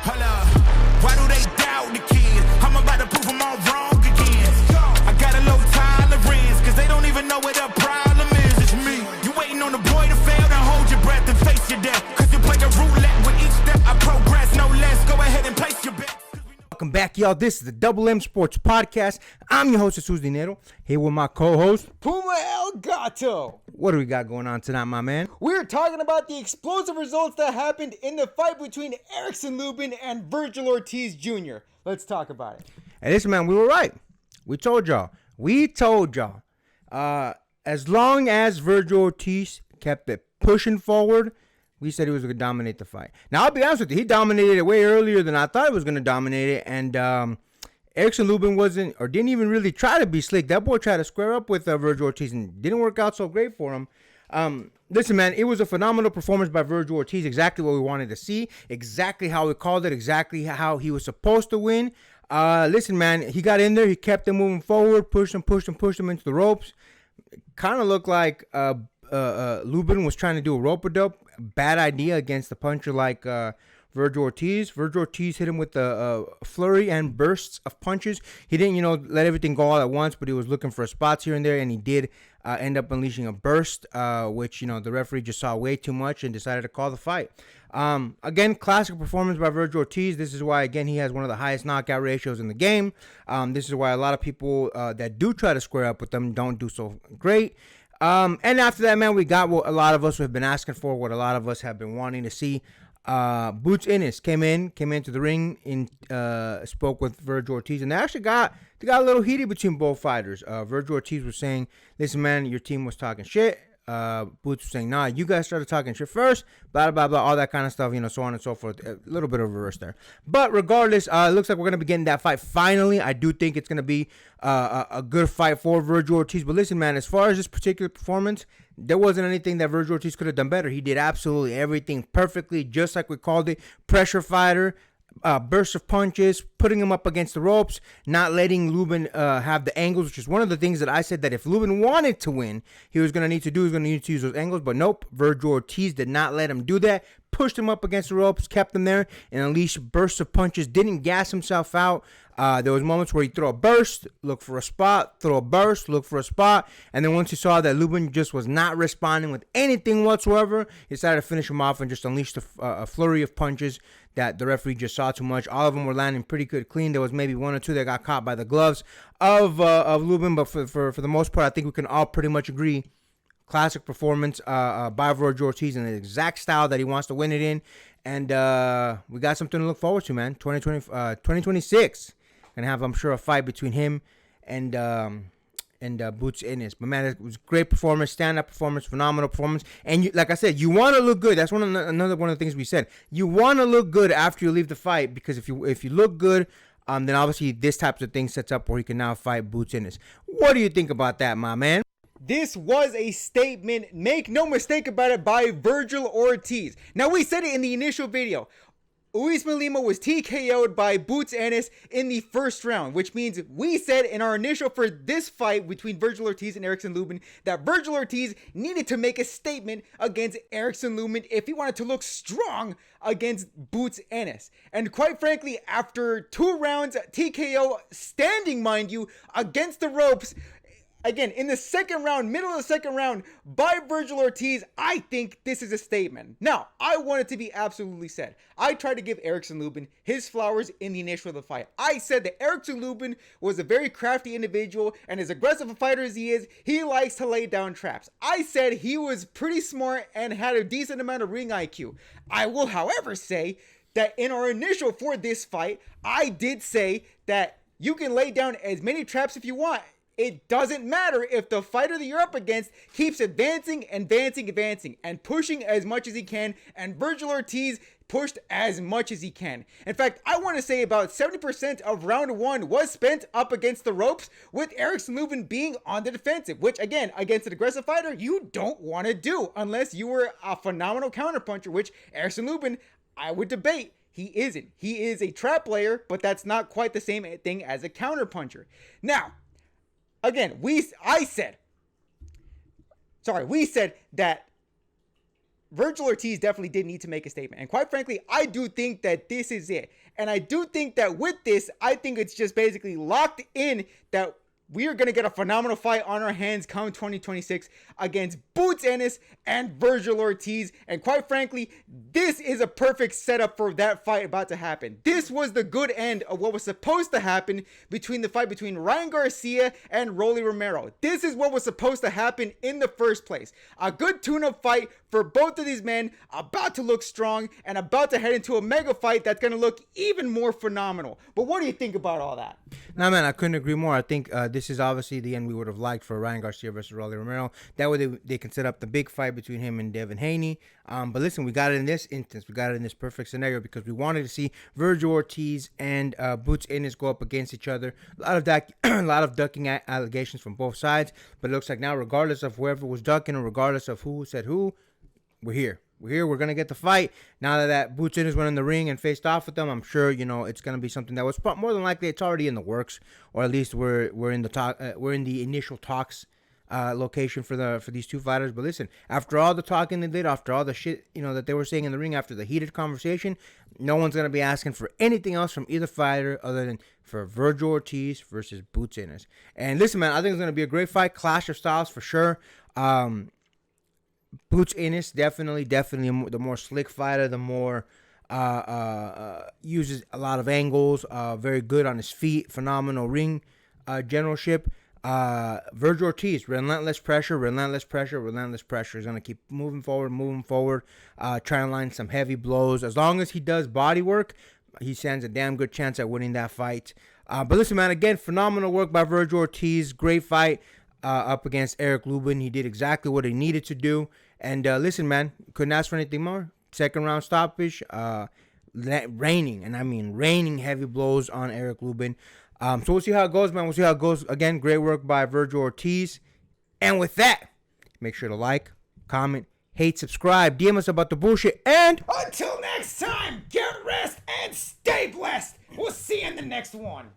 Hold up. Why do they doubt the kid? I'm about to prove them all wrong again. I got a low tolerance, cause they don't even know what the problem is. It's me. You waiting on the boy to fail, then hold your breath and face your death. Cause you play the roulette with each step I progress, no less. Go ahead and place your bet. Welcome back, y'all. This is the Double M Sports Podcast. I'm your host, Jesus Dinero, here with my co-host, Puma El Gato. What do we got going on tonight, my man? We're talking about the explosive results that happened in the fight between Erickson Lubin and Vergil Ortiz Jr. Let's talk about it. Hey, listen, man, we were right. We told y'all. As long as Vergil Ortiz kept it pushing forward, we said he was going to dominate the fight. Now, I'll be honest with you. He dominated it way earlier than I thought he was going to dominate it. And Erickson Lubin didn't even really try to be slick. That boy tried to square up with Vergil Ortiz and didn't work out so great for him. Listen, man, it was a phenomenal performance by Vergil Ortiz. Exactly what we wanted to see. Exactly how we called it. Exactly how he was supposed to win. Listen, man, he got in there. He kept him moving forward, pushed him into the ropes. Kind of looked like Lubin was trying to do a rope-a-dope. Bad idea against a puncher like Vergil Ortiz. Vergil Ortiz hit him with a flurry and bursts of punches. He didn't, let everything go all at once, but he was looking for spots here and there, and he did end up unleashing a burst, which, the referee just saw way too much and decided to call the fight. Again, classic performance by Vergil Ortiz. This is why, again, he has one of the highest knockout ratios in the game. This is why a lot of people that do try to square up with them don't do so great. And after that, man, we got what a lot of us have been asking for, what a lot of us have been wanting to see. Boots Ennis came into the ring and spoke with Vergil Ortiz, and they got a little heated between both fighters. Vergil Ortiz was saying, "Listen, man, your team was talking shit." Boots was saying, "Nah, you guys started talking shit first." Blah blah blah, all that kind of stuff, so on and so forth. A little bit of a reverse there, but regardless, it looks like we're gonna be getting that fight finally. I do think it's gonna be a good fight for Vergil Ortiz. But listen, man, as far as this particular performance, there wasn't anything that Vergil Ortiz could have done better. He did absolutely everything perfectly, just like we called it. Pressure fighter. Burst of punches, putting him up against the ropes, not letting Lubin have the angles, which is one of the things that I said that if Lubin wanted to win, he was going to need to use those angles. But nope, Vergil Ortiz did not let him do that. Pushed him up against the ropes, kept him there, and unleashed bursts of punches. Didn't gas himself out. There was moments where he'd throw a burst, look for a spot, throw a burst, look for a spot, and then once he saw that Lubin just was not responding with anything whatsoever, he decided to finish him off and just unleashed a flurry of punches that the referee just saw too much. All of them were landing pretty good, clean. There was maybe one or two that got caught by the gloves of Lubin, but for the most part, I think we can all pretty much agree. Classic performance by Vergil Ortiz in the exact style that he wants to win it in. And we got something to look forward to, man. 2026. Going to have, I'm sure, a fight between him and Boots Ennis. But, man, it was a great performance, stand-up performance, phenomenal performance. And like I said, you want to look good. That's another one of the things we said. You want to look good after you leave the fight, because if you look good, then obviously this type of thing sets up where he can now fight Boots Ennis. What do you think about that, my man? This was a statement, make no mistake about it, by Vergil Ortiz. Now, we said it in the initial video. Usman Lima was TKO'd by Boots Ennis in the first round, which means we said in our initial for this fight between Vergil Ortiz and Erickson Lubin that Vergil Ortiz needed to make a statement against Erickson Lubin if he wanted to look strong against Boots Ennis. And quite frankly, after 2 rounds, TKO standing, mind you, against the ropes, again, in the second round, middle of the second round, by Vergil Ortiz, I think this is a statement. Now, I want it to be absolutely said. I tried to give Erickson Lubin his flowers in the initial of the fight. I said that Erickson Lubin was a very crafty individual, and as aggressive a fighter as he is, he likes to lay down traps. I said he was pretty smart and had a decent amount of ring IQ. I will, however, say that in our initial for this fight, I did say that you can lay down as many traps if you want. It doesn't matter if the fighter that you're up against keeps advancing and pushing as much as he can, and Vergil Ortiz pushed as much as he can. In fact, I want to say about 70% of round 1 was spent up against the ropes, with Erickson Lubin being on the defensive, which again, against an aggressive fighter, you don't want to do unless you were a phenomenal counterpuncher, which Erickson Lubin, I would debate. He isn't. He is a trap player, but that's not quite the same thing as a counterpuncher. Now, again, we said that Vergil Ortiz definitely did need to make a statement. And quite frankly, I do think that this is it. And I do think that with this, I think it's just basically locked in that we are going to get a phenomenal fight on our hands come 2026 against Boots Ennis and Vergil Ortiz. And quite frankly, this is a perfect setup for that fight about to happen. This was the good end of what was supposed to happen between the fight between Ryan Garcia and Rolly Romero. This is what was supposed to happen in the first place. A good tune-up fight for both of these men, about to look strong and about to head into a mega fight that's going to look even more phenomenal. But what do you think about all that? Nah, man, I couldn't agree more. I think this is obviously the end we would have liked for Ryan Garcia versus Rolly Romero. That way they can set up the big fight between him and Devin Haney. But listen, we got it in this instance. We got it in this perfect scenario because we wanted to see Vergil Ortiz and Boots Ennis go up against each other. A lot of ducking allegations from both sides. But it looks like now, regardless of whoever was ducking or regardless of who said who, we're here. We're going to get the fight. Now that Boots Ennis went in the ring and faced off with them, I'm sure, it's going to be something that was more than likely it's already in the works, or at least we're in the talk. We're in the initial talks location for these two fighters. But listen, after all the talking they did, after all the shit that they were saying in the ring, after the heated conversation, no one's going to be asking for anything else from either fighter other than for Vergil Ortiz versus Boots Ennis. And listen, man, I think it's going to be a great fight, clash of styles for sure. Boots Ennis definitely the more slick fighter, the more uses a lot of angles, very good on his feet, phenomenal ring generalship. Vergil Ortiz, relentless pressure. He's gonna keep moving forward, trying to line some heavy blows. As long as he does body work, he stands a damn good chance at winning that fight. But listen, man, again, phenomenal work by Vergil Ortiz. Great fight. Up against Erickson Lubin. He did exactly what he needed to do. And listen, man, couldn't ask for anything more. Second round stoppage, raining heavy blows on Erickson Lubin. So we'll see how it goes, man. We'll see how it goes. Again, great work by Vergil Ortiz. And with that, make sure to like, comment, hate, subscribe, DM us about the bullshit. And Until next time, get rest and stay blessed. We'll see you in the next one.